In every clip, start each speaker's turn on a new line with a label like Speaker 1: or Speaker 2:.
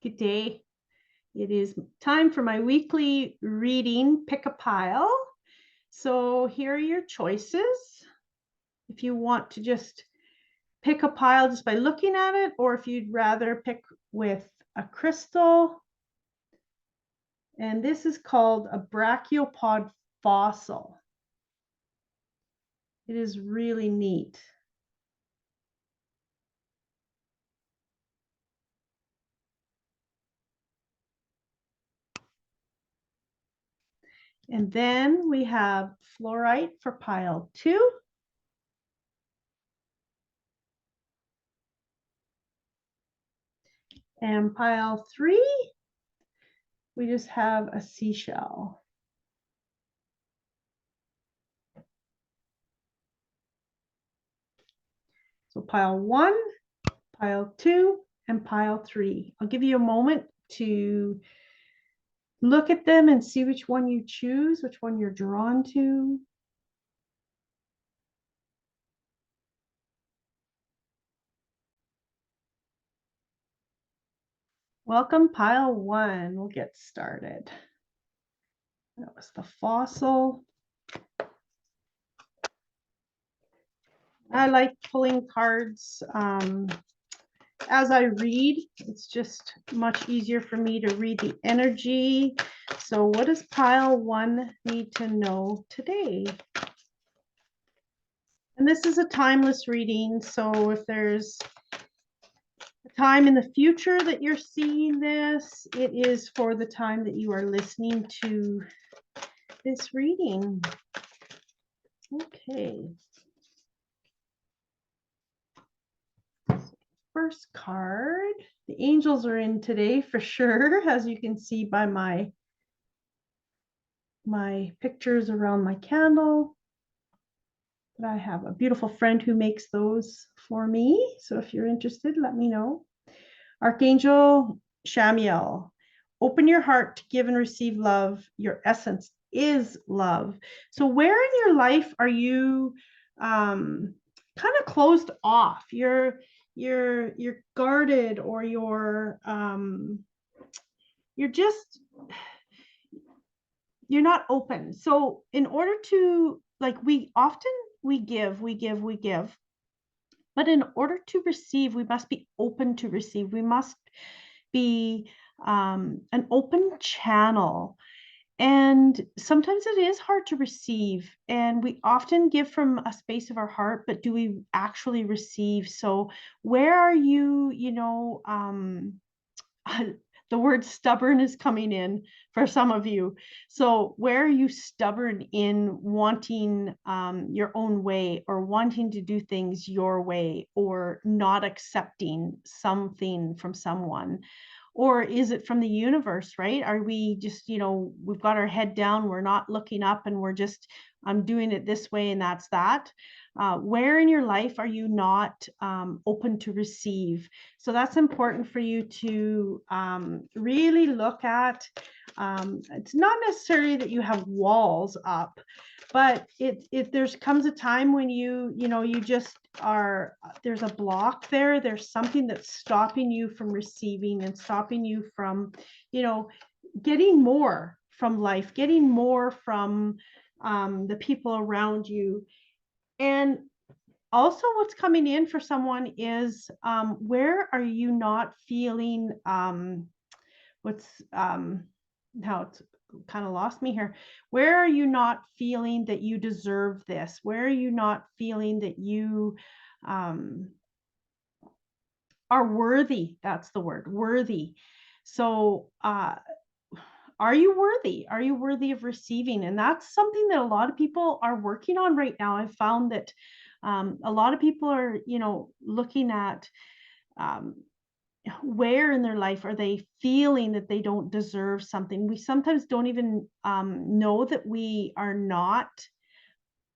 Speaker 1: Good day. It is time for my weekly reading, Pick a Pile. So here are your choices. If you want to just pick a pile just by looking at it, or if you'd rather pick with a crystal. And this is called a brachiopod fossil. It is really neat. And then we have fluorite for pile 2. And pile 3, we just have a seashell. So pile 1, pile 2, and pile 3. I'll give you a moment to look at them and see which one you choose, which one you're drawn to. Welcome, pile 1. We'll get started. That was the fossil. I like pulling cards as I read. It's just much easier for me to read the energy. So what does pile 1 need to know today? And this is a timeless reading. So if there's a time in the future that you're seeing this, it is for the time that you are listening to this reading. Okay. First card. The angels are in today for sure, as you can see by my pictures around my candle. But I have a beautiful friend who makes those for me. So if you're interested, let me know. Archangel Shamiel, open your heart to give and receive love. Your essence is love. So where in your life are you kind of closed off? You're guarded, or you're not open. So in order to, like, we give, but in order to receive, we must be open to receive. We must be an open channel. And sometimes it is hard to receive, and we often give from a space of our heart, but do we actually receive? So where are you, the word stubborn is coming in for some of you. So where are you stubborn in wanting your own way, or wanting to do things your way, or not accepting something from someone? Or is it from the universe, right? Are we just, we've got our head down, we're not looking up, and we're just, I'm doing it this way and that's that. Where in your life are you not open to receive? So that's important for you to really look at. It's not necessarily that you have walls up, but if there's comes a time when you just are, there's a block there, there's something that's stopping you from receiving and stopping you from, getting more from life, getting more from the people around you. And also what's coming in for someone is where are you not feeling now it's kind of lost me here. Where are you not feeling that you deserve this? Where are you not feeling that you are worthy? That's the word, worthy. So are you worthy? Are you worthy of receiving? And that's something that a lot of people are working on right now. I've found that a lot of people are, looking at where in their life are they feeling that they don't deserve something. We sometimes don't even know that we are not,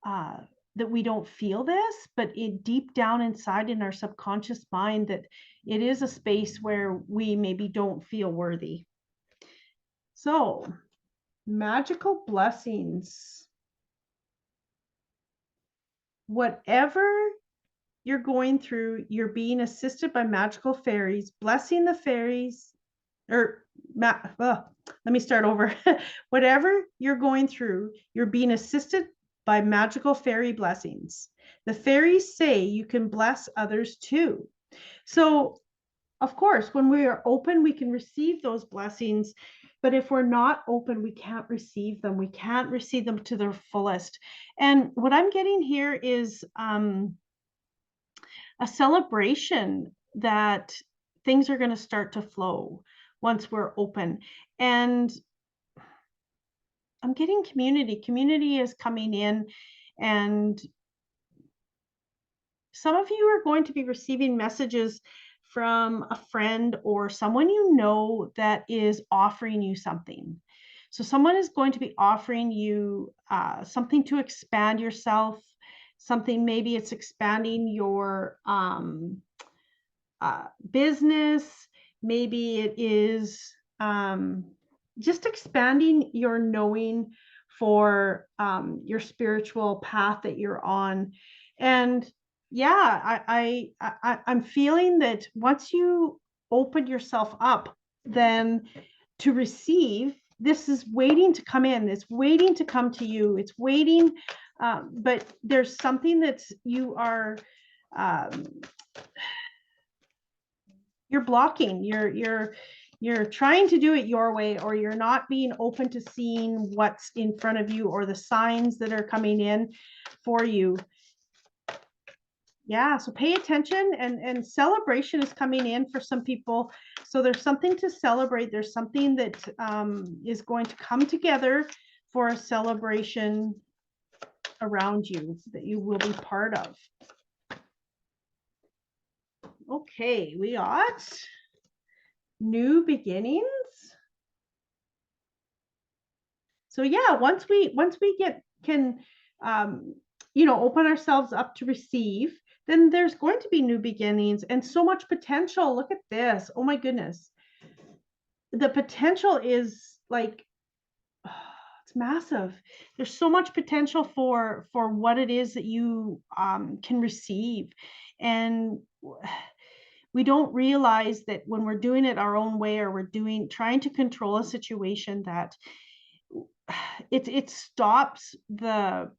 Speaker 1: that we don't feel this, but deep down inside in our subconscious mind, that it is a space where we maybe don't feel worthy. So, magical blessings. Whatever you're going through, you're being assisted by magical fairies, blessing the fairies or let me start over. Whatever you're going through, you're being assisted by magical fairy blessings. The fairies say you can bless others too. So, of course, when we are open, we can receive those blessings. But if we're not open, we can't receive them. We can't receive them to their fullest. And what I'm getting here is a celebration that things are going to start to flow once we're open. And I'm getting community. Community is coming in, and some of you are going to be receiving messages from a friend or someone you know that is offering you something. So someone is going to be offering you something to expand yourself, something, maybe it's expanding your business, maybe it is just expanding your knowing for your spiritual path that you're on. And yeah, I'm feeling that once you open yourself up, then to receive, this is waiting to come in, it's waiting to come to you, it's waiting, but there's something that's you are you're blocking, you're trying to do it your way, or you're not being open to seeing what's in front of you or the signs that are coming in for you. Yeah, so pay attention, and celebration is coming in for some people. So there's something to celebrate. There's something that is going to come together for a celebration around you that you will be part of. Okay, we got new beginnings. So yeah, once we can open ourselves up to receive, then there's going to be new beginnings and so much potential. Look at this. Oh my goodness. The potential is like, it's massive. There's so much potential for what it is that you can receive. And we don't realize that when we're doing it our own way, or we're trying to control a situation, that it stops the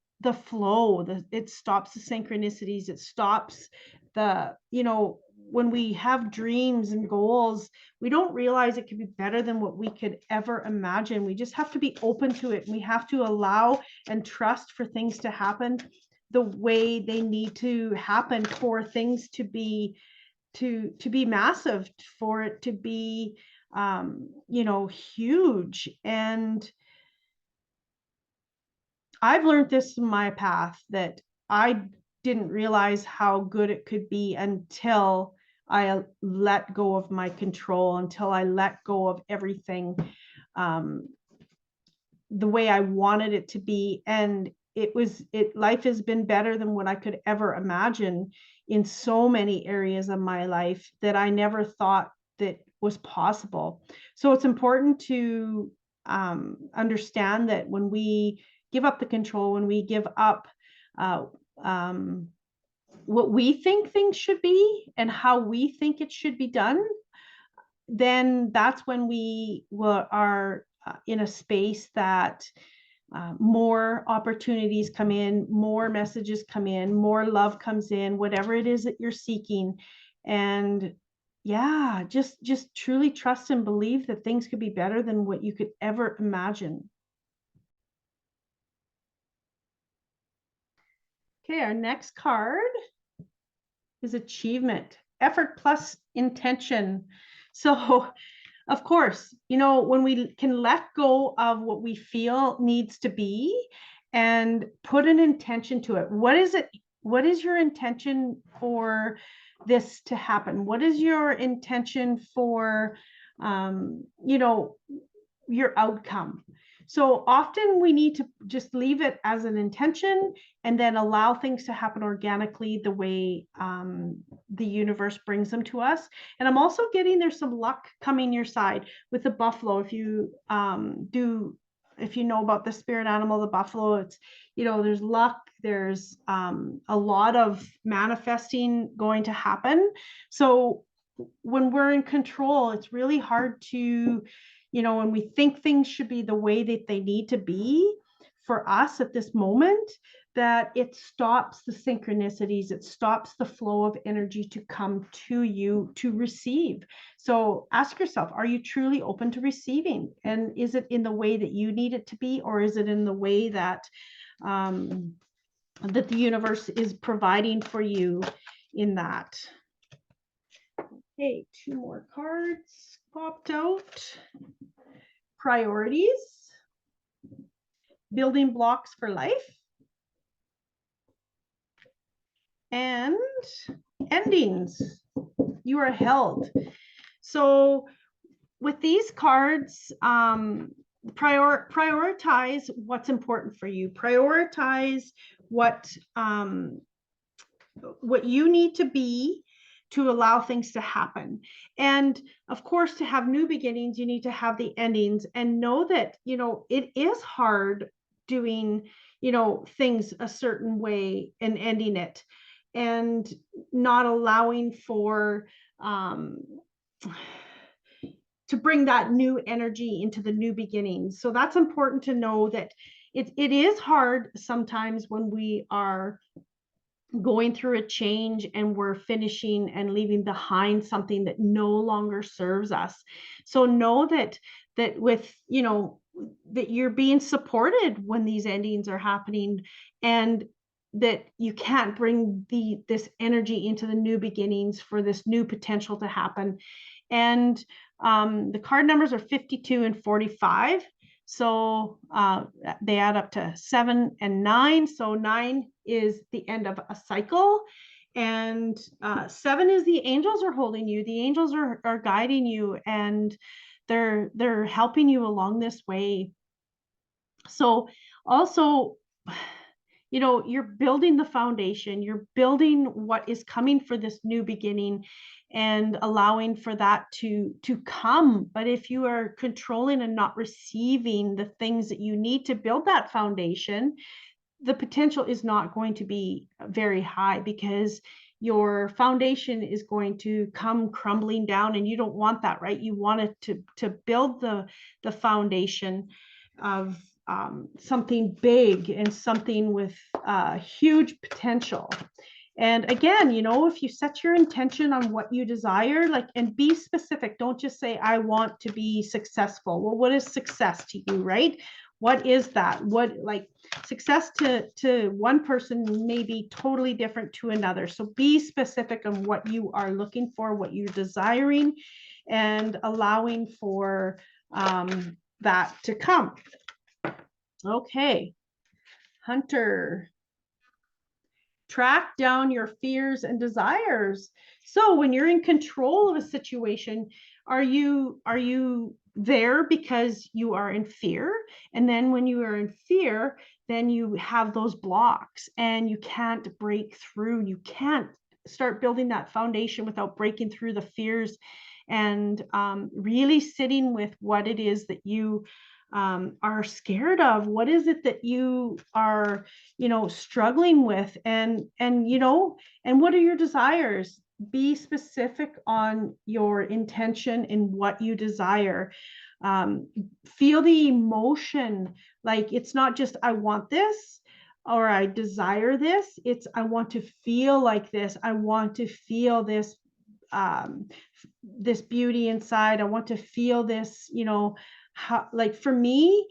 Speaker 1: flow, it stops the synchronicities, it stops the, when we have dreams and goals, we don't realize it could be better than what we could ever imagine. We just have to be open to it. We have to allow and trust for things to happen the way they need to happen, for things to be massive, for it to be huge. And I've learned this in my path, that I didn't realize how good it could be until I let go of my control, until I let go of everything the way I wanted it to be. And life has been better than what I could ever imagine in so many areas of my life that I never thought that was possible. So it's important to understand that when we give up the control, when we give up what we think things should be and how we think it should be done, then that's when we are in a space that more opportunities come in, more messages come in, more love comes in, whatever it is that you're seeking. And yeah, just truly trust and believe that things could be better than what you could ever imagine. Okay, our next card is achievement, effort plus intention. So of course, when we can let go of what we feel needs to be and put an intention to it. What is it? What is your intention for this to happen? What is your intention for, your outcome? So often we need to just leave it as an intention and then allow things to happen organically the way the universe brings them to us. And I'm also getting there's some luck coming your side with the buffalo. If you know about the spirit animal, the buffalo, it's, there's luck, there's a lot of manifesting going to happen. So when we're in control, it's really hard to, when we think things should be the way that they need to be for us at this moment, that it stops the synchronicities, it stops the flow of energy to come to you to receive. So ask yourself, are you truly open to receiving? And is it in the way that you need it to be, or is it in the way that that the universe is providing for you in that? Okay, 2 more cards popped out. Priorities, building blocks for life, and endings. You are held. So with these cards, prioritize what's important for you. Prioritize what you need to be to allow things to happen. And of course, to have new beginnings, you need to have the endings, and know that, it is hard doing, things a certain way and ending it, and not allowing for, to bring that new energy into the new beginnings. So that's important to know, that it is hard sometimes when we are going through a change and we're finishing and leaving behind something that no longer serves us. So know that with, that you're being supported when these endings are happening, and that you can't bring this energy into the new beginnings for this new potential to happen. And the card numbers are 52 and 45. So they add up to 7 and 9. So 9 is the end of a cycle, and 7 is the angels are holding you. The angels are guiding you, and they're helping you along this way. So also, you're building the foundation, you're building what is coming for this new beginning, and allowing for that to come. But if you are controlling and not receiving the things that you need to build that foundation, the potential is not going to be very high, because your foundation is going to come crumbling down, and you don't want that, right? You want it to build the foundation of something big and something with huge potential. And again, if you set your intention on what you desire, and be specific, don't just say, I want to be successful. Well, what is success to you, right? What is that? Success to one person may be totally different to another. So be specific on what you are looking for, what you're desiring, and allowing for that to come. Okay, Hunter. Track down your fears and desires. So when you're in control of a situation, are you there because you are in fear? And then when you are in fear, then you have those blocks and you can't break through. You can't start building that foundation without breaking through the fears, and really sitting with what it is that you are scared of. What is it that you are, struggling with? And what are your desires? Be specific on your intention and what you desire. Feel the emotion. It's not just, I want this, or I desire this. It's, I want to feel like this. I want to feel this, this beauty inside. I want to feel this, how, for me,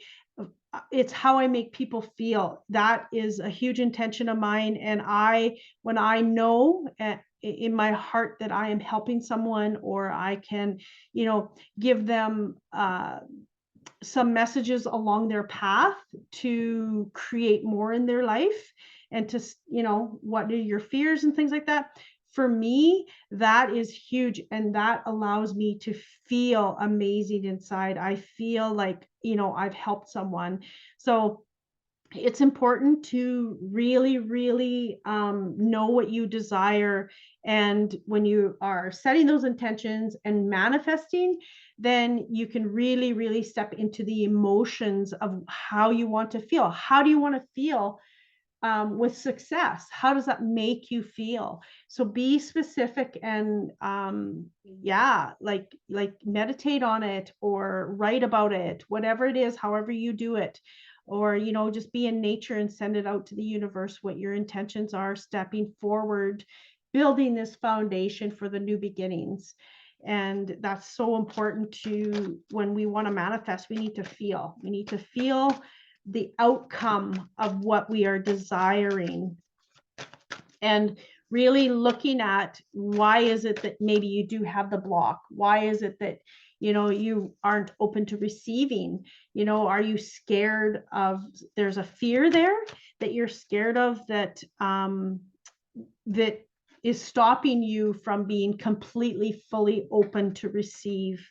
Speaker 1: it's how I make people feel. That is a huge intention of mine. And when I know in my heart that I am helping someone, or I can, give them some messages along their path to create more in their life, and to, what are your fears and things like that. For me, that is huge, and that allows me to feel amazing inside. I feel like, I've helped someone. So it's important to really, really know what you desire. And when you are setting those intentions and manifesting, then you can really, really step into the emotions of how you want to feel. How do you want to feel with success? How does that make you feel? So be specific and yeah, like meditate on it or write about it, whatever it is, however you do it. Or, you know, just be in nature and send it out to the universe what your intentions are, stepping forward, building this foundation for the new beginnings. And that's so important to, when we want to manifest, we need to feel. We need to feel the outcome of what we are desiring, and really looking at why is it that maybe you do have the block? Why is it that, you know, you aren't open to receiving? You know, are you scared of, there's a fear there that you're scared of, that that is stopping you from being completely fully open to receive.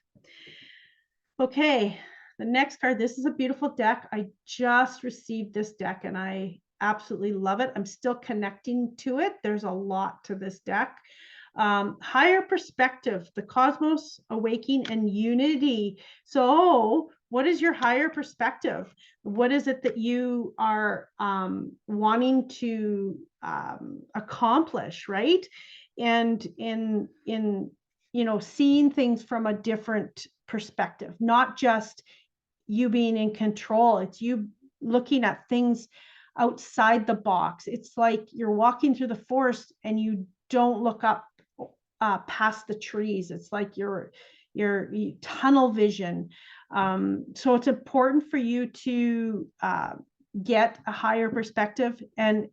Speaker 1: Okay, the next card. This is a beautiful deck. I just received this deck and I absolutely love it. I'm still connecting to it. There's a lot to this deck. Higher perspective, the cosmos, awakening, and unity. So what is your higher perspective? What is it that you are wanting to accomplish, right? And in you know, seeing things from a different perspective, not just you being in control. It's you looking at things outside the box. It's like you're walking through the forest and you don't look up past the trees. It's like your tunnel vision. So it's important for you to get a higher perspective and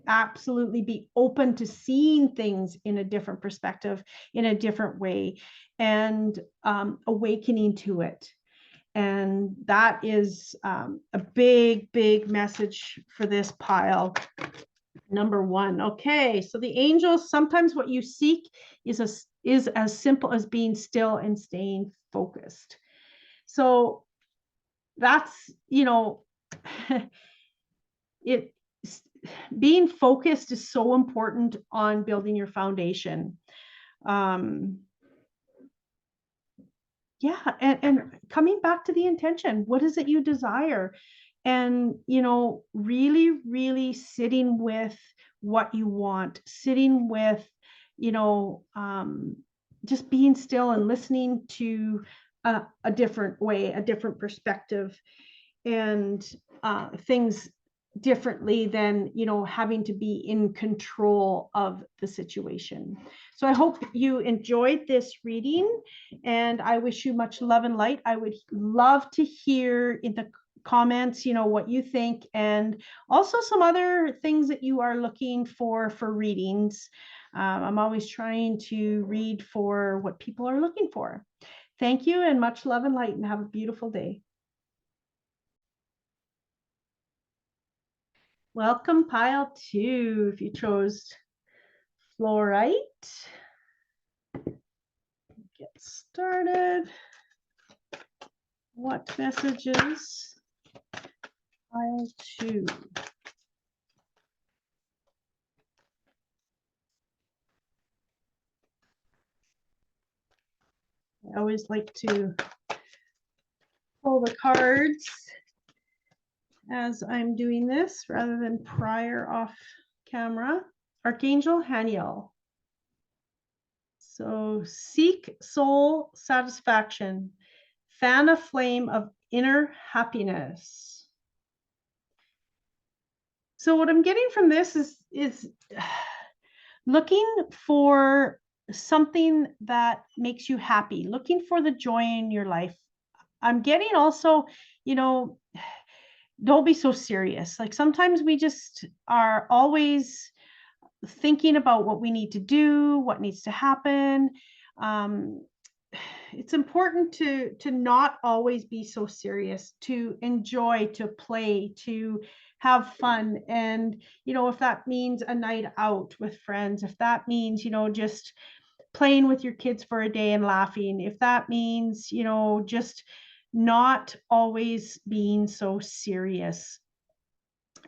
Speaker 1: absolutely be open to seeing things in a different perspective, in a different way, and awakening to it. And that is a big, big message for this pile. Number one. Okay, so the angels, sometimes what you seek is as simple as being still and staying focused. So that's, you know, being focused is so important on building your foundation. Yeah, and coming back to the intention, what is it you desire? And, you know, really, really sitting with what you want, sitting with, you know, just being still and listening to a different way, a different perspective, and things differently than, you know, having to be in control of the situation. So I hope you enjoyed this reading, and I wish you much love and light. I would love to hear in the comments, you know, what you think, and also some other things that you are looking for readings. I'm always trying to read for what people are looking for. Thank you, and much love and light, and have a beautiful day. Welcome, pile 2, if you chose fluorite. Get started. What messages? Pile 2. I always like to pull the cards as I'm doing this rather than prior off camera. Archangel Haniel. So seek soul satisfaction, fan a flame of inner happiness. So what I'm getting from this is looking for something that makes you happy, looking for the joy in your life. I'm getting also, you know, don't be so serious. Like sometimes we just are always thinking about what we need to do, what needs to happen. It's important to not always be so serious, to enjoy, to play, to have fun. And, you know, if that means a night out with friends, if that means, you know, just playing with your kids for a day and laughing, if that means, you know, just not always being so serious.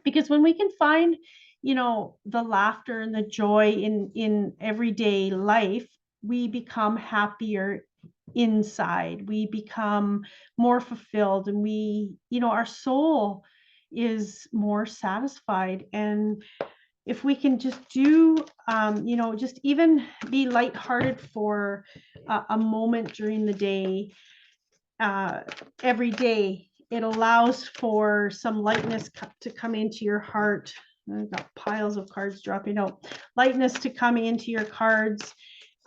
Speaker 1: Because when we can find, you know, the laughter and the joy in everyday life, we become happier inside. We become more fulfilled, and we, you know, our soul is more satisfied. And if we can just do, just even be lighthearted for a moment during the day, every day, it allows for some lightness to come into your heart. I've got piles of cards dropping out. Lightness to come into your cards,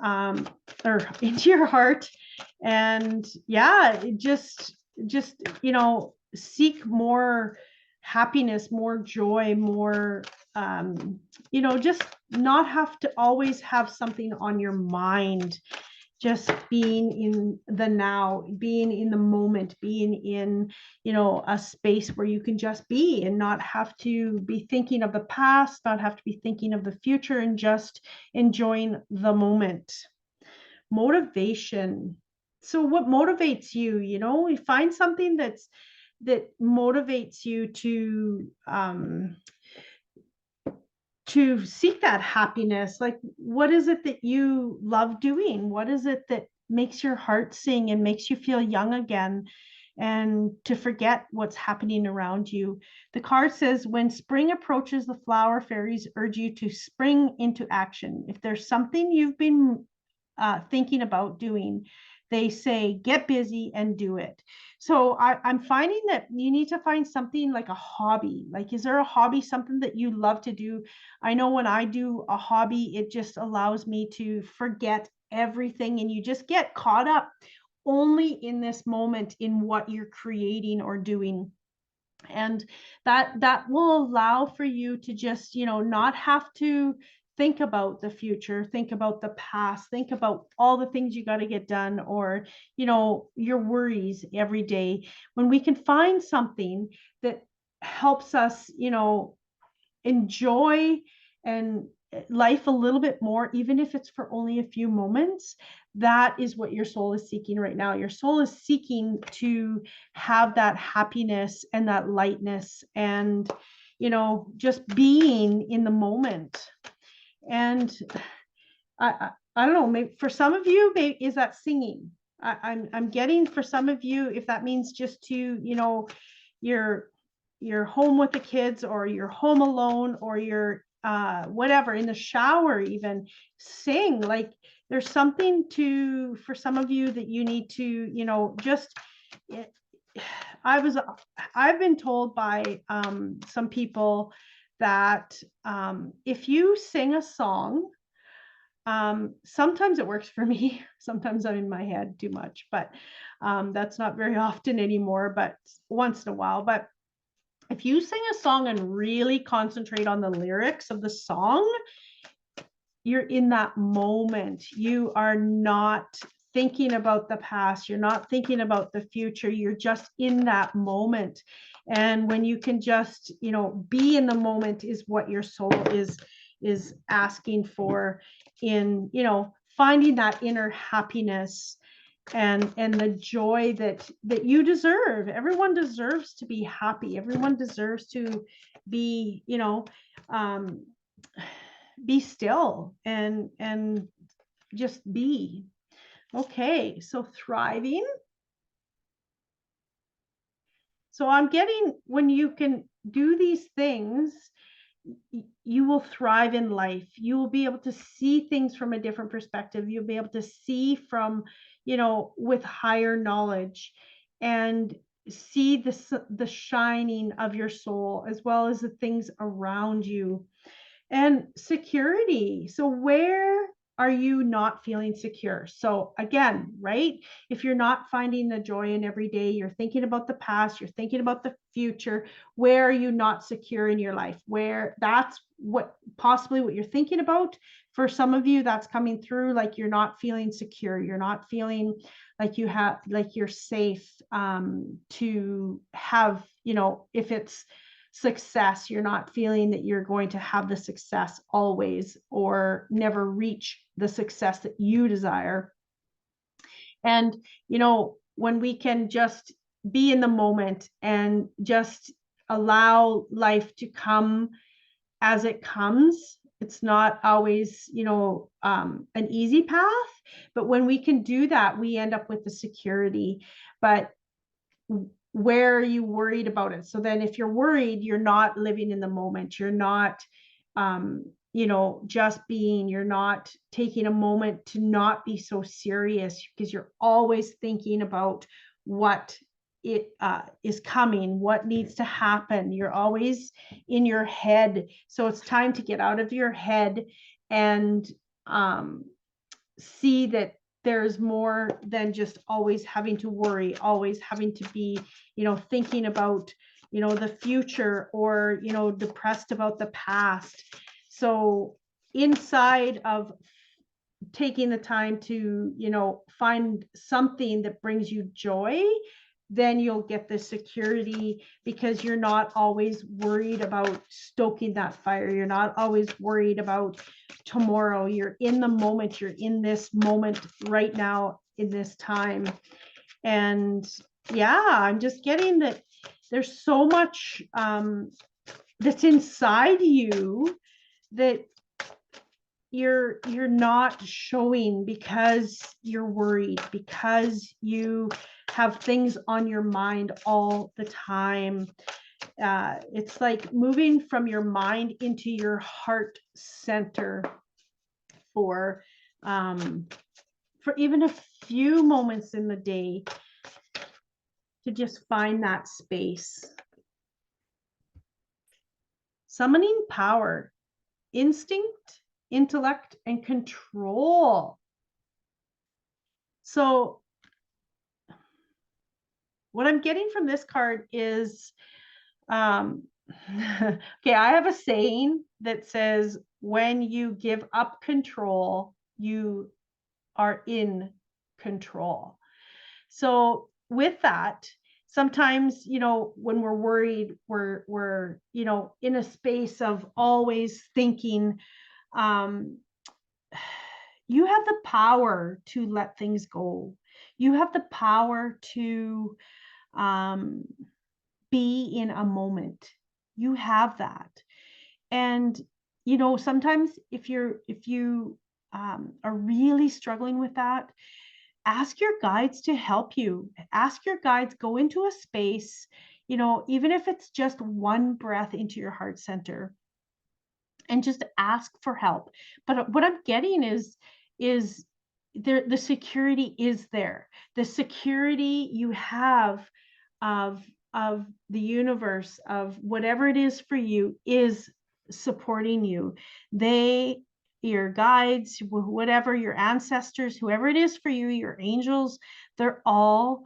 Speaker 1: or into your heart. And yeah, just, seek more happiness, more joy, more, just not have to always have something on your mind. Just being in the now, being in the moment, being in, a space where you can just be and not have to be thinking of the past, not have to be thinking of the future, and just enjoying the moment. Motivation. So what motivates you? You find something that motivates you to seek that happiness. Like, what is it that you love doing? What is it that makes your heart sing and makes you feel young again, and to forget what's happening around you? The card says, when spring approaches, the flower fairies urge you to spring into action. If there's something you've been thinking about doing, they say, get busy and do it. So I'm finding that you need to find something like a hobby. Like, is there a hobby, something that you love to do? I know when I do a hobby, it just allows me to forget everything, and you just get caught up only in this moment, in what you're creating or doing. And that will allow for you to just, not have to think about the future, think about the past, think about all the things you got to get done, or, your worries every day. When we can find something that helps us, enjoy and life a little bit more, even if it's for only a few moments, that is what your soul is seeking right now. Your soul is seeking to have that happiness and that lightness, and, just being in the moment. And I don't know, maybe for some of you, maybe is that singing. I'm getting, for some of you, if that means just to, you're home with the kids, or you're home alone, or you're whatever, in the shower even, sing. Like, there's something to, for some of you, that you need to, just, I've been told by some people that if you sing a song, sometimes it works for me. Sometimes I'm in my head too much, but that's not very often anymore, but once in a while. But if you sing a song and really concentrate on the lyrics of the song, you're in that moment. You are not thinking about the past. You're not thinking about the future. You're just in that moment. And when you can just, be in the moment, is what your soul is asking for, in, finding that inner happiness and the joy that you deserve. Everyone deserves to be happy. Everyone deserves to be, be still and just be. Okay, so thriving. So I'm getting, when you can do these things, you will thrive in life. You will be able to see things from a different perspective. You'll be able to see from, with higher knowledge, and see the shining of your soul, as well as the things around you. And security. So where are you not feeling secure? So again, right? If you're not finding the joy in every day, you're thinking about the past, you're thinking about the future, where are you not secure in your life? Where that's what possibly what you're thinking about. For some of you, that's coming through, like you're not feeling secure. You're not feeling like you have, like you're safe to have, if it's success, you're not feeling that you're going to have the success always, or never reach the success that you desire. And, when we can just be in the moment and just allow life to come as it comes, it's not always, an easy path, but when we can do that, we end up with the security. But where are you worried about it? So then if you're worried, you're not living in the moment. You're not, just being, you're not taking a moment to not be so serious, because you're always thinking about what is coming, what needs to happen. You're always in your head. So it's time to get out of your head and see that there's more than just always having to worry, always having to be, thinking about, the future, or, depressed about the past. So inside of taking the time to, find something that brings you joy, then you'll get the security, because you're not always worried about stoking that fire. You're not always worried about tomorrow. You're in the moment. You're in this moment right now, in this time. And yeah, I'm just getting that there's so much that's inside you that you're not showing, because you're worried, because you have things on your mind all the time. It's like moving from your mind into your heart center for even a few moments in the day, to just find that space. Summoning power, instinct, intellect, and control. So what I'm getting from this card is, okay, I have a saying that says, when you give up control, you are in control. So with that, sometimes, when we're worried, we're in a space of always thinking, you have the power to let things go. You have the power to be in a moment. You have that. And sometimes if you are really struggling with that, ask your guides to help you. Ask your guides, go into a space, even if it's just one breath into your heart center, and just ask for help. But what I'm getting is there, the security is there. The security you have of the universe, of whatever it is for you, is supporting you. Your guides, whatever, your ancestors, whoever it is for you, your angels, they're all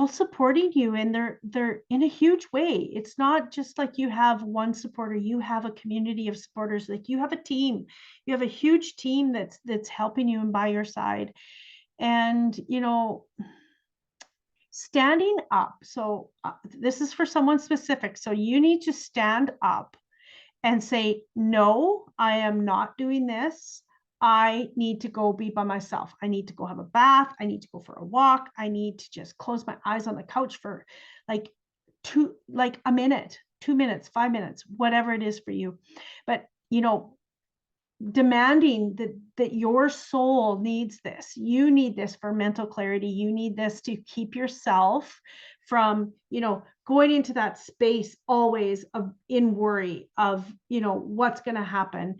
Speaker 1: supporting you, and they're in a huge way. It's not just like you have one supporter, you have a community of supporters. Like, you have a team, you have a huge team that's helping you and by your side. And standing up. So this is for someone specific. So you need to stand up and say, no, I am not doing this. I need to go be by myself. I need to go have a bath. I need to go for a walk. I need to just close my eyes on the couch for like a minute, 2 minutes, 5 minutes, whatever it is for you. But, demanding that your soul needs this. You need this for mental clarity. You need this to keep yourself from, going into that space always of in worry of, what's going to happen,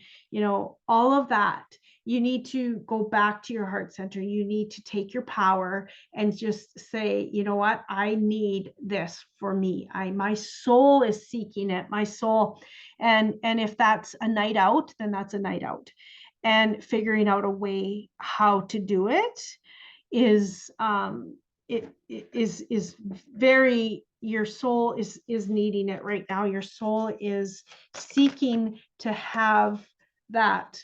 Speaker 1: all of that. You need to go back to your heart center. You need to take your power and just say, you know what, I need this for me. My soul is seeking it, my soul. And if that's a night out, then that's a night out. And figuring out a way how to do it is very, your soul is needing it right now. Your soul is seeking to have that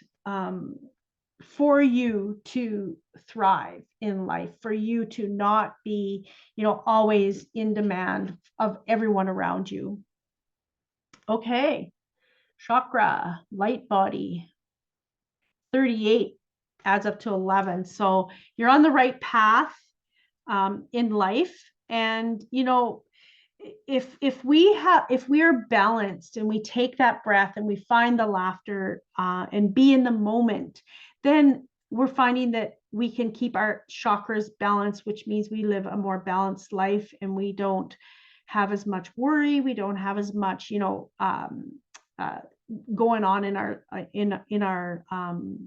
Speaker 1: for you to thrive in life, for you to not be, always in demand of everyone around you. Okay. Chakra, light body, 38 adds up to 11. So you're on the right path in life. And, if we are balanced and we take that breath and we find the laughter and be in the moment, then we're finding that we can keep our chakras balanced, which means we live a more balanced life and we don't have as much worry. We don't have as much, uh, going on in our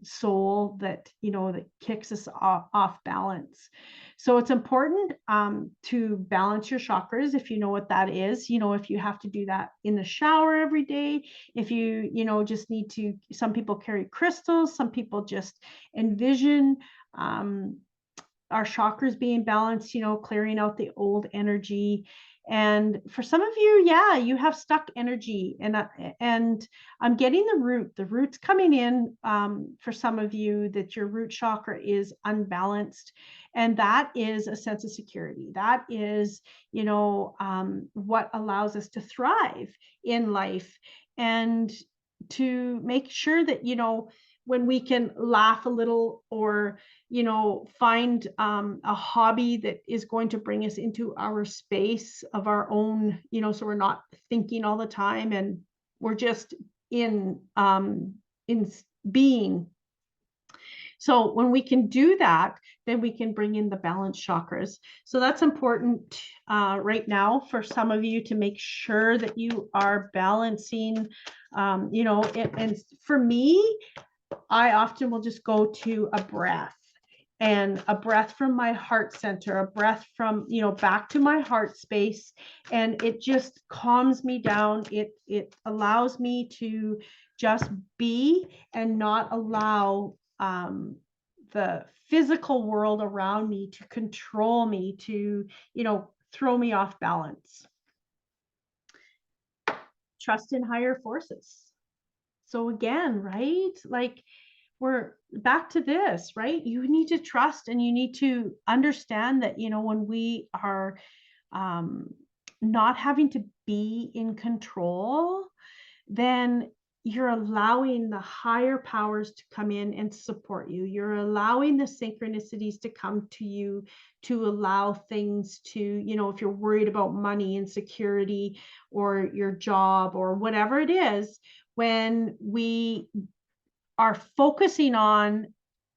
Speaker 1: soul that that kicks us off balance. So it's important to balance your chakras. If you know what that is, if you have to do that in the shower every day, if you just need to, some people carry crystals, some people just envision our chakras being balanced, clearing out the old energy. And for some of you, yeah, you have stuck energy, and I'm getting the roots coming in, for some of you, that your root chakra is unbalanced, and that is a sense of security. That is, what allows us to thrive in life, and to make sure that, when we can laugh a little, or find a hobby that is going to bring us into our space of our own, so we're not thinking all the time, and we're just in being. So when we can do that, then we can bring in the balance chakras. So that's important right now for some of you, to make sure that you are balancing, and for me, I often will just go to a breath, and a breath from my heart center, a breath from, back to my heart space. And it just calms me down. It allows me to just be, and not allow the physical world around me to control me, to, throw me off balance. Trust in higher forces. So again, right? Like, we're back to this, right? You need to trust, and you need to understand that, when we are not having to be in control, then you're allowing the higher powers to come in and support you. You're allowing the synchronicities to come to you, to allow things to, if you're worried about money and security, or your job, or whatever it is, when we are focusing on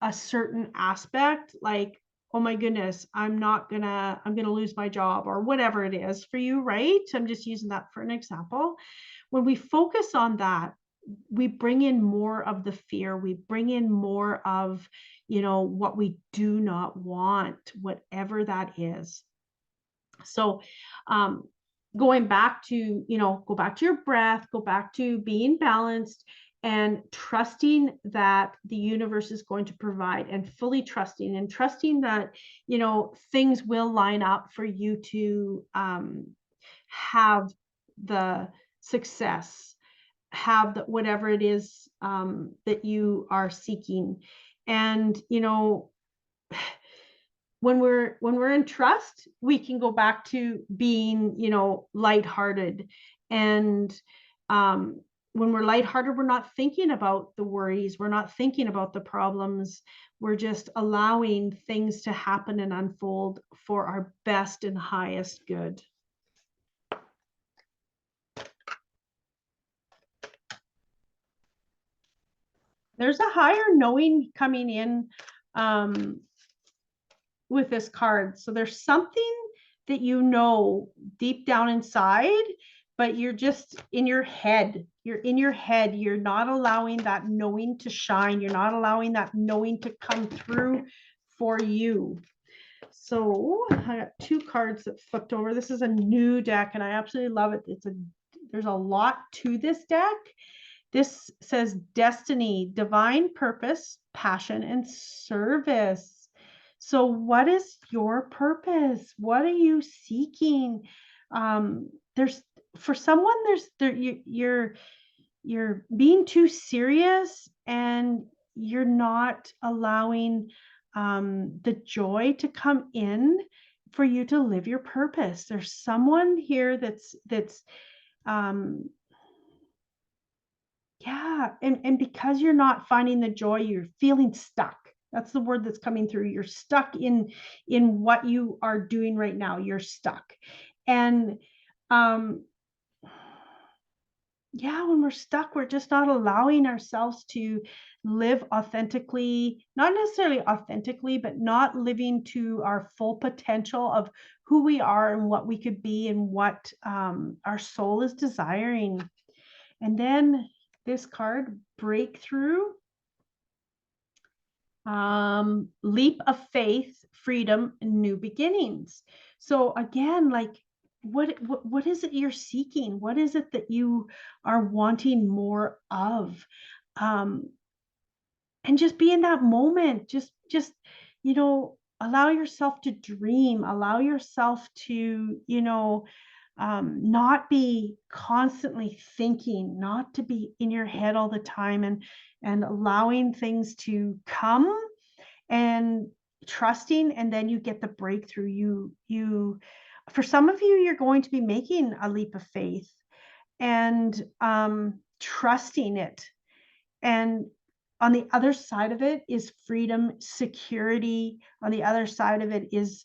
Speaker 1: a certain aspect, like, oh my goodness, I'm gonna lose my job, or whatever it is for you, right? I'm just using that for an example. When we focus on that, we bring in more of the fear. We bring in more of, what we do not want, whatever that is. So, going back to, go back to your breath, go back to being balanced, and trusting that the universe is going to provide, and fully trusting, and trusting that, things will line up for you to have the success, have the whatever it is that you are seeking. And when we're in trust, we can go back to being, lighthearted. And when we're lighthearted, we're not thinking about the worries, we're not thinking about the problems. We're just allowing things to happen and unfold for our best and highest good. There's a higher knowing coming in with this card. So there's something that deep down inside, but you're just in your head. You're in your head. You're not allowing that knowing to shine. You're not allowing that knowing to come through for you. So I got two cards that flipped over. This is a new deck, and I absolutely love it. There's a lot to this deck. This says destiny, divine purpose, passion, and service. So what is your purpose? What are you seeking? There's, for someone, you're being too serious, and you're not allowing the joy to come in for you to live your purpose. There's someone here that's yeah, and because you're not finding the joy, you're feeling stuck. That's the word that's coming through. You're stuck in what you are doing right now. You're stuck. And yeah, when we're stuck, we're just not allowing ourselves to live authentically, not necessarily authentically, but not living to our full potential of who we are and what we could be and what our soul is desiring. And then this card, breakthrough, leap of faith, freedom, and new beginnings. So again, like what is it you're seeking? What is it that you are wanting more of? Um, and just be in that moment. Just allow yourself to dream. Allow yourself to not be constantly thinking, not to be in your head all the time, and allowing things to come and trusting, and then you get the breakthrough. You For some of you, you're going to be making a leap of faith and trusting it. And on the other side of it is freedom, security. On the other side of it is,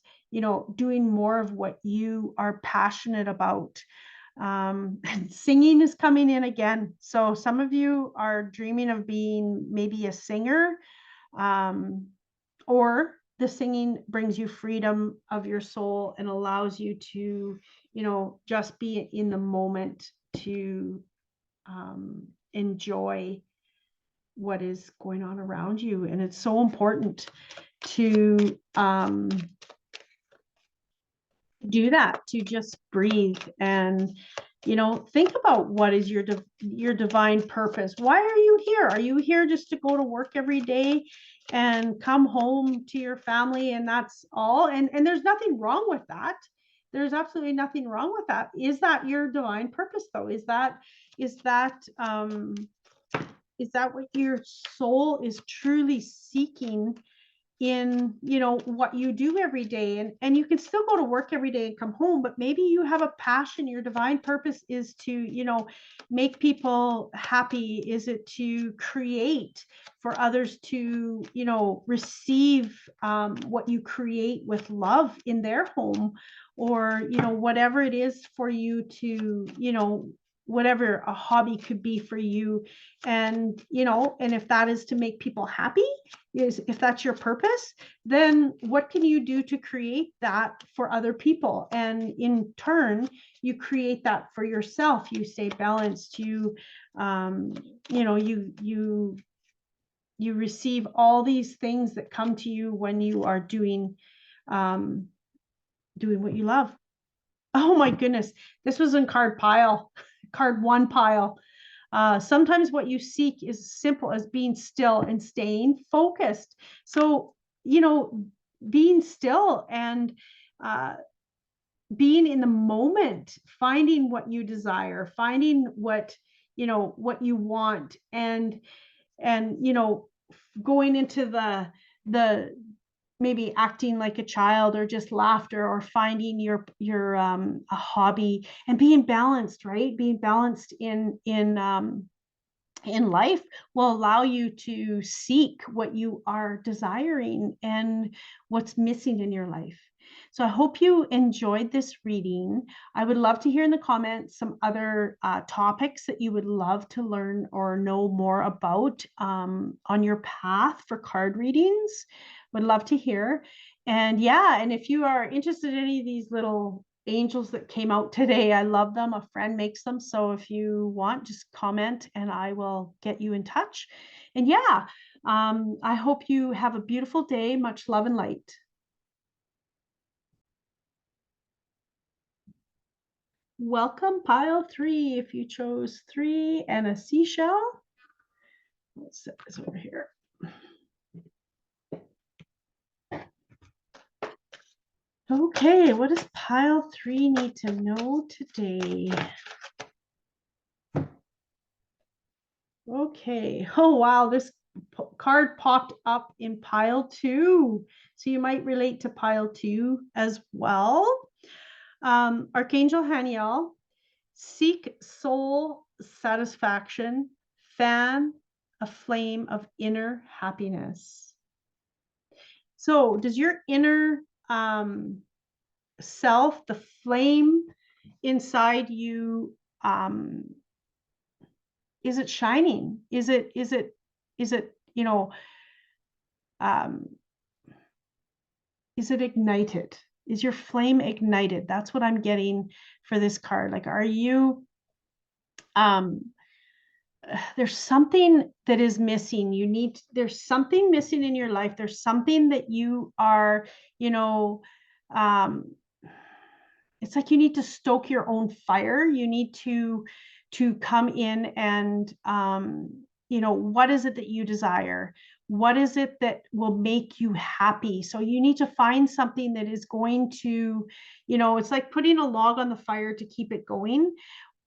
Speaker 1: doing more of what you are passionate about. And singing is coming in again. So some of you are dreaming of being maybe a singer, or the singing brings you freedom of your soul and allows you to, just be in the moment to enjoy what is going on around you. And it's so important to do that, to just breathe and think about what is your divine purpose. Why are you here? Are you here just to go to work every day and come home to your family and that's all? And there's nothing wrong with that. There's absolutely nothing wrong with that. Is that your divine purpose though? Is that what your soul is truly seeking in what you do every day? And you can still go to work every day and come home, but maybe you have a passion. Your divine purpose is to make people happy. Is it to create for others to receive what you create with love in their home, or whatever it is for you to whatever a hobby could be for you. And and if that is to make people happy, if that's your purpose, then what can you do to create that for other people? And in turn, you create that for yourself. You stay balanced. You receive all these things that come to you when you are doing what you love. Oh my goodness, this was in card one pile. Sometimes what you seek is as simple as being still and staying focused. So, being still and being in the moment, finding what you desire, finding what you want, and going into the maybe acting like a child, or just laughter, or finding your a hobby, and being balanced, right? Being balanced in life will allow you to seek what you are desiring and what's missing in your life. So I hope you enjoyed this reading. I would love to hear in the comments some other topics that you would love to learn or know more about on your path for card readings. Would love to hear. And yeah, and if you are interested in any of these little angels that came out today, I love them. A friend makes them. So if you want, just comment and I will get you in touch. And yeah, I hope you have a beautiful day. Much love and light. Welcome, pile 3. If you chose 3 and a seashell, let's set this over here. Okay, what does pile 3 need to know today? Okay. Oh, wow. This card popped up in pile 2. So you might relate to pile 2 as well. Archangel Haniel, seek soul satisfaction, fan a flame of inner happiness. So does your inner self, the flame inside you, shining? Is it, you know, is it ignited? Is your flame ignited? That's what I'm getting for this card. Like, are you, there's something that is missing. There's something missing in your life. There's something that you are, it's like you need to stoke your own fire. You need to come in and, what is it that you desire? What is it that will make you happy? So you need to find something that is going to, it's like putting a log on the fire to keep it going.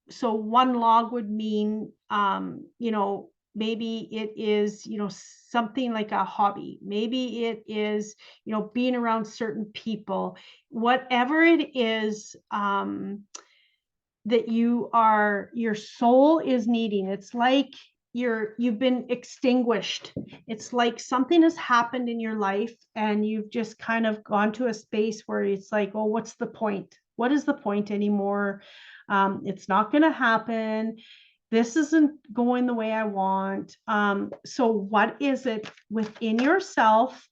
Speaker 1: So one log would mean, maybe it is, something like a hobby. Maybe it is, being around certain people, whatever it is, that your soul is needing. It's like you've been extinguished. It's like something has happened in your life and you've just kind of gone to a space where it's like, oh, what's the point? What is the point anymore? It's not going to happen. This isn't going the way I want. So what is it within yourself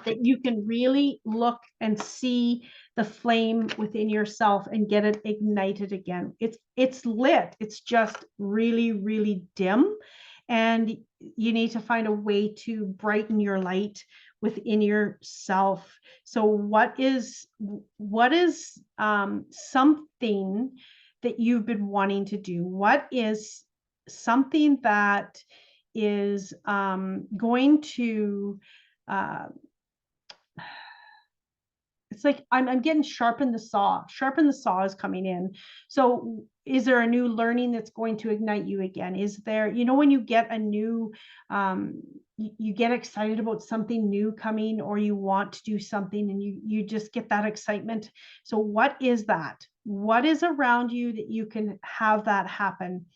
Speaker 1: that you can really look and see the flame within yourself and get it ignited again? It's lit. It's just really, really dim. And you need to find a way to brighten your light within yourself. So what is something that you've been wanting to do? What is something that is going to it's like I'm getting sharpen the saw. Sharpen the saw is coming in. So is there a new learning that's going to ignite you again? Is there, when you get a new, you get excited about something new coming, or you want to do something and you just get that excitement. So what is that? What is around you that you can have that happen?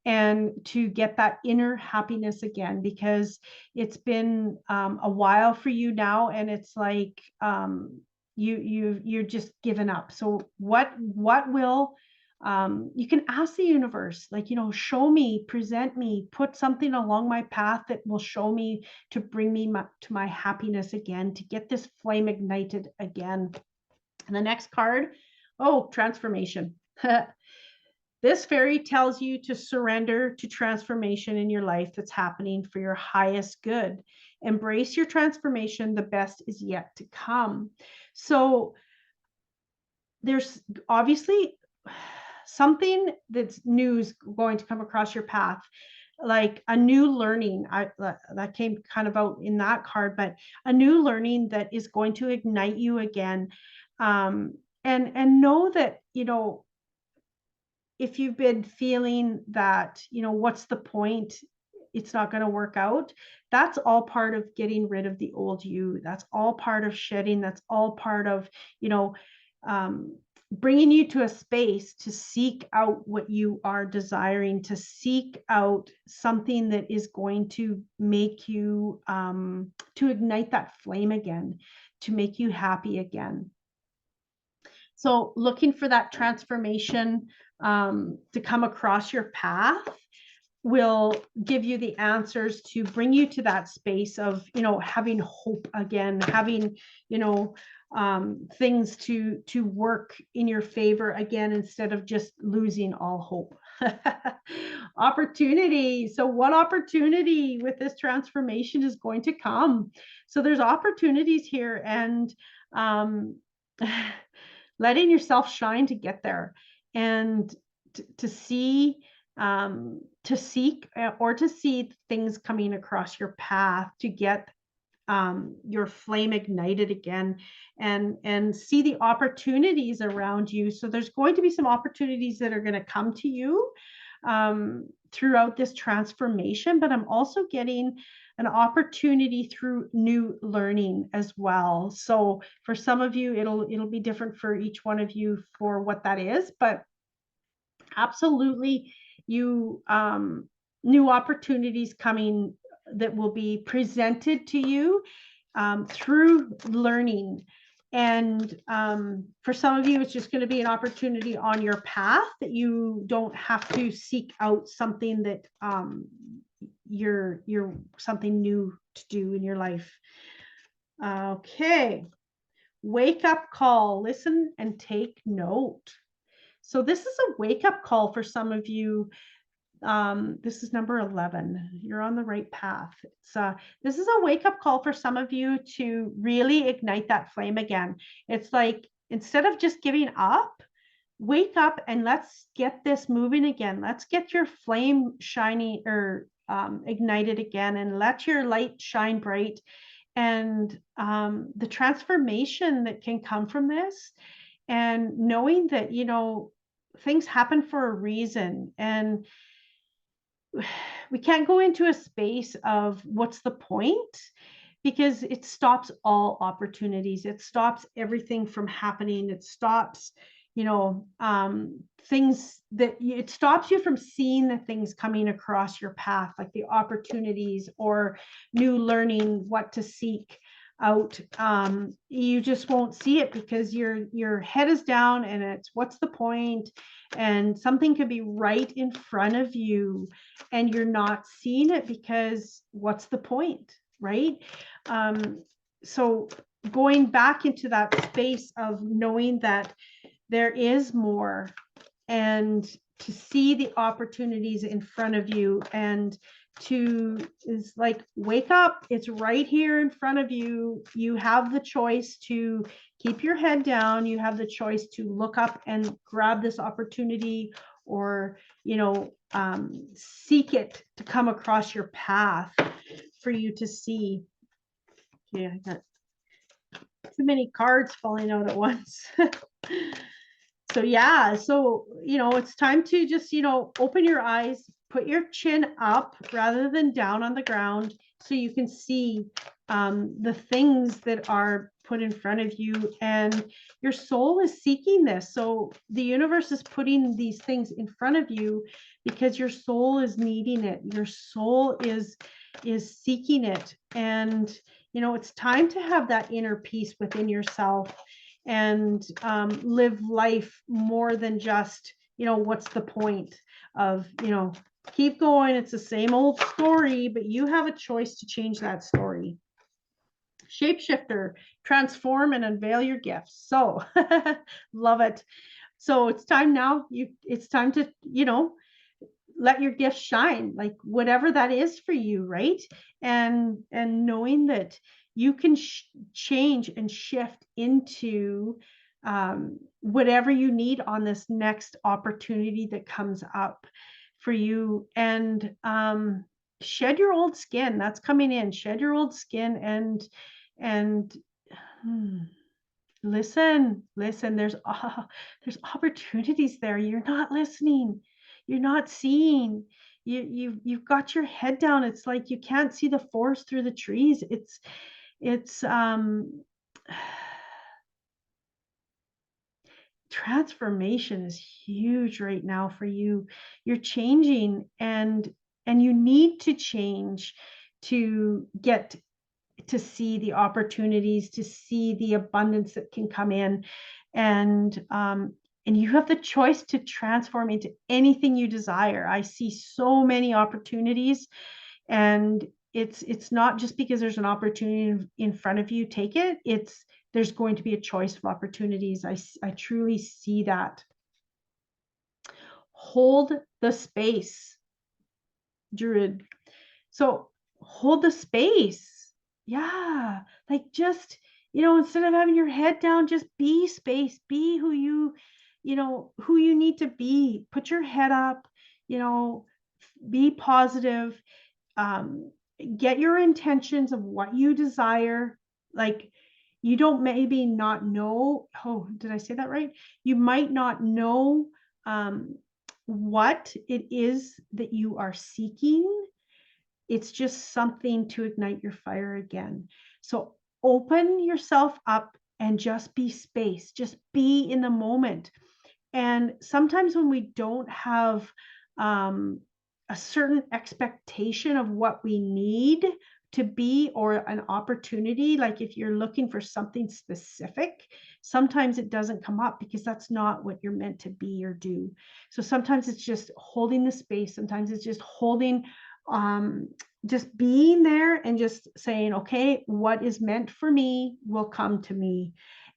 Speaker 1: And to get that inner happiness again, because it's been a while for you now, and it's like you're just given up. So what will you can ask the universe, like, show me, present me, put something along my path that will show me, to bring me to my happiness again, to get this flame ignited again. And the next card, oh, transformation. This fairy tells you to surrender to transformation in your life that's happening for your highest good. Embrace your transformation. The best is yet to come. So there's obviously something that's new is going to come across your path, like a new learning. That came kind of out in that card, but a new learning that is going to ignite you again. And know that, if you've been feeling that, what's the point? It's not going to work out. That's all part of getting rid of the old you. That's all part of shedding. That's all part of, bringing you to a space to seek out what you are desiring, to seek out something that is going to make you, to ignite that flame again, to make you happy again. So looking for that transformation to come across your path will give you the answers to bring you to that space of, having hope again, having, things to work in your favor again, instead of just losing all hope. Opportunity. So what opportunity with this transformation is going to come? So there's opportunities here, and letting yourself shine to get there, and to see, to seek, or to see things coming across your path to get your flame ignited again, and see the opportunities around you. So there's going to be some opportunities that are going to come to you throughout this transformation, but I'm also getting an opportunity through new learning as well. So for some of you, it'll be different for each one of you for what that is, but absolutely, you new opportunities coming that will be presented to you through learning. And for some of you, it's just going to be an opportunity on your path that you don't have to seek out something that you're something new to do in your life. Okay. Wake up call. Listen and take note. So this is a wake up call for some of you. This is number 11. You're on the right path. This is a wake up call for some of you to really ignite that flame again. It's like, instead of just giving up, wake up and let's get this moving again. Let's get your flame shining or ignited again, and let your light shine bright. And the transformation that can come from this, and knowing that, you know, things happen for a reason, and we can't go into a space of what's the point, because it stops all opportunities. It stops everything from happening. It stops, you know, things that it stops you from seeing the things coming across your path, like the opportunities or new learning, what to seek out. You just won't see it because your head is down, and it's what's the point? And something could be right in front of you and you're not seeing it because what's the point, right? So going back into that space of knowing that there is more, and to see the opportunities in front of you, and to is like, wake up, it's right here in front of you. You have the choice to keep your head down. You have the choice to look up and grab this opportunity, or, you know, seek it to come across your path for you to see. Yeah, I got too many cards falling out at once. So yeah, so, you know, it's time to just, you know, open your eyes, put your chin up rather than down on the ground, so you can see the things that are put in front of you, and your soul is seeking this. So the universe is putting these things in front of you because your soul is needing it. Your soul is seeking it. And, you know, it's time to have that inner peace within yourself, and live life more than just, you know, what's the point of, you know, keep going, it's the same old story, but you have a choice to change that story. Shapeshifter, transform and unveil your gifts. So love it. So it's time now. It's time to, you know, let your gift shine, like whatever that is for you, right? And knowing that you can change and shift into whatever you need on this next opportunity that comes up for you. And shed your old skin. That's coming in. Shed your old skin, and listen. There's opportunities there. You're not listening. You're not seeing. You've got your head down. It's like you can't see the forest through the trees. It's transformation is huge right now for you. You're changing, and you need to change to get to see the opportunities, to see the abundance that can come in. And you have the choice to transform into anything you desire. I see so many opportunities, and it's not just because there's an opportunity in front of you, take it. There's going to be a choice of opportunities. I truly see that. Hold the space, Druid. So hold the space. Yeah. Like, just, you know, instead of having your head down, just be space, be who you know, who you need to be. Put your head up, you know, be positive. Get your intentions of what you desire. Like, you don't maybe not know. Oh, did I say that right? You might not know what it is that you are seeking. It's just something to ignite your fire again. So open yourself up and just be space, just be in the moment. And sometimes when we don't have a certain expectation of what we need to be, or an opportunity, like if you're looking for something specific, sometimes it doesn't come up because that's not what you're meant to be or do. So sometimes it's just holding the space. Sometimes it's just holding, just being there and just saying, okay, what is meant for me will come to me.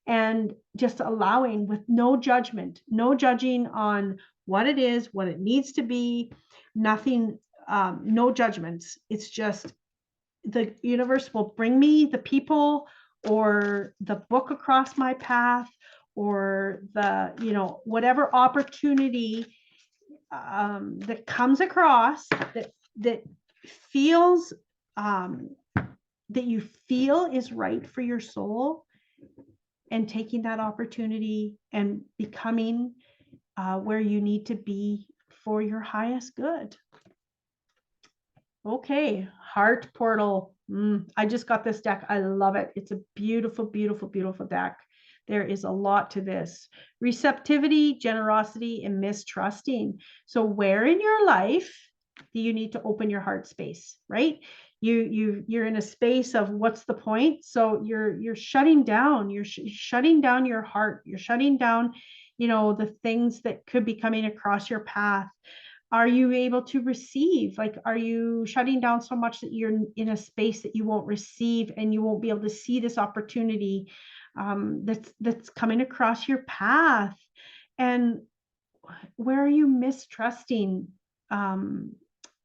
Speaker 1: And just allowing, with no judgment, no judging on what it is, what it needs to be, nothing, no judgments. It's just the universe will bring me the people or the book across my path, or the, whatever opportunity that comes across, that feels, that you feel is right for your soul, and taking that opportunity and becoming where you need to be for your highest good. Okay, heart portal. I just got this deck. I love it. It's a beautiful, beautiful, beautiful deck. There is a lot to this. Receptivity, generosity, and mistrusting. So where in your life do you need to open your heart space, right? You're in a space of what's the point? So you're shutting down. You're shutting down your heart. You're shutting down, the things that could be coming across your path. Are you able to receive? Like, are you shutting down so much that you're in a space that you won't receive, and you won't be able to see this opportunity that's coming across your path? And where are you mistrusting the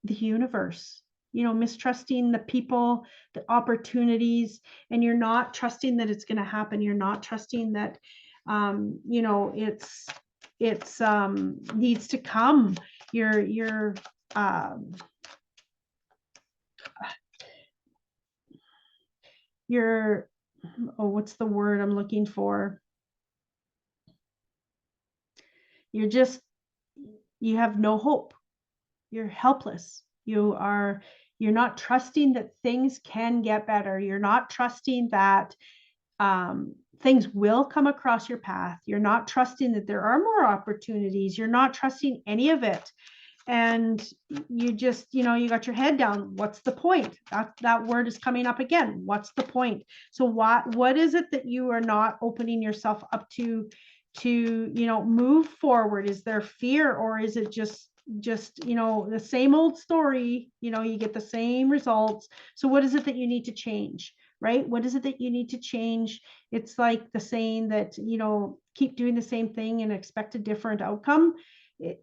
Speaker 1: universe? Mistrusting the people, the opportunities, and you're not trusting that it's going to happen. You're not trusting that, it's needs to come. You're what's the word I'm looking for? You have no hope. You're helpless. You're not trusting that things can get better. You're not trusting that things will come across your path. You're not trusting that there are more opportunities. You're not trusting any of it. And you just, you got your head down. What's the point? That word is coming up again. What's the point? So what is it that you are not opening yourself up to move forward? Is there fear, or is it just the same old story? You get the same results. So what is it that you need to change? Right? What is it that you need to change? It's like the saying that, keep doing the same thing and expect a different outcome.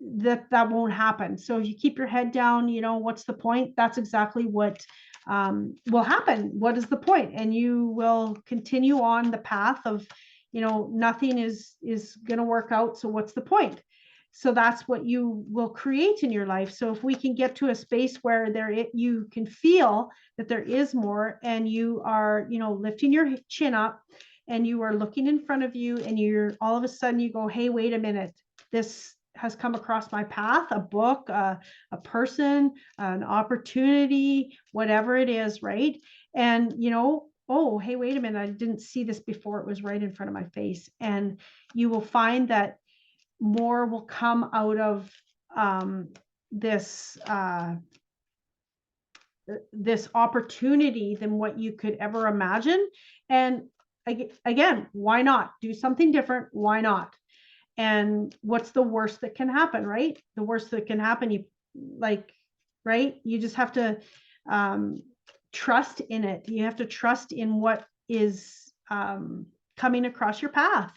Speaker 1: That won't happen. So if you keep your head down, what's the point? That's exactly what will happen. What is the point? And you will continue on the path of, nothing is going to work out. So what's the point? So that's what you will create in your life. So if we can get to a space where you can feel that there is more, and you are, lifting your chin up, and you are looking in front of you, and you're all of a sudden you go, hey, wait a minute, this has come across my path, a book, a person, an opportunity, whatever it is, right? And, oh, hey, wait a minute, I didn't see this before. It was right in front of my face. And you will find that more will come out of this opportunity than what you could ever imagine. And again, why not do something different? Why not? And what's the worst that can happen, right? The worst that can happen, right? You just have to trust in it. You have to trust in what is coming across your path.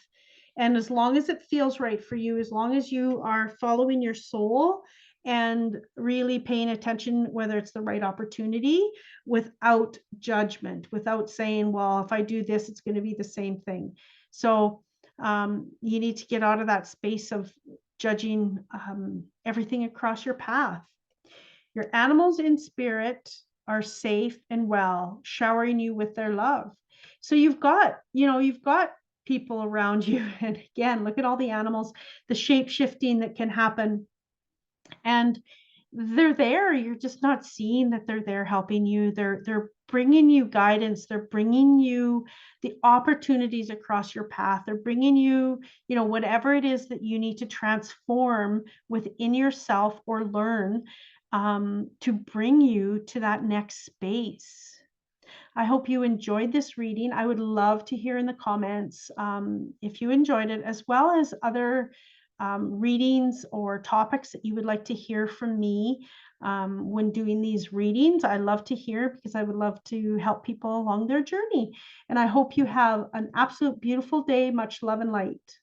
Speaker 1: And as long as it feels right for you, as long as you are following your soul and really paying attention, whether it's the right opportunity, without judgment, without saying, well, if I do this, it's going to be the same thing. So you need to get out of that space of judging everything across your path. Your animals in spirit are safe and well, showering you with their love. So you've got people around you. And again, look at all the animals, the shape shifting that can happen. And they're there. You're just not seeing that they're there helping you. They're bringing you guidance. They're bringing you the opportunities across your path. They're bringing you, whatever it is that you need to transform within yourself or learn to bring you to that next space. I hope you enjoyed this reading. I would love to hear in the comments if you enjoyed it, as well as other readings or topics that you would like to hear from me when doing these readings. I love to hear, because I would love to help people along their journey. And I hope you have an absolute beautiful day. Much love and light.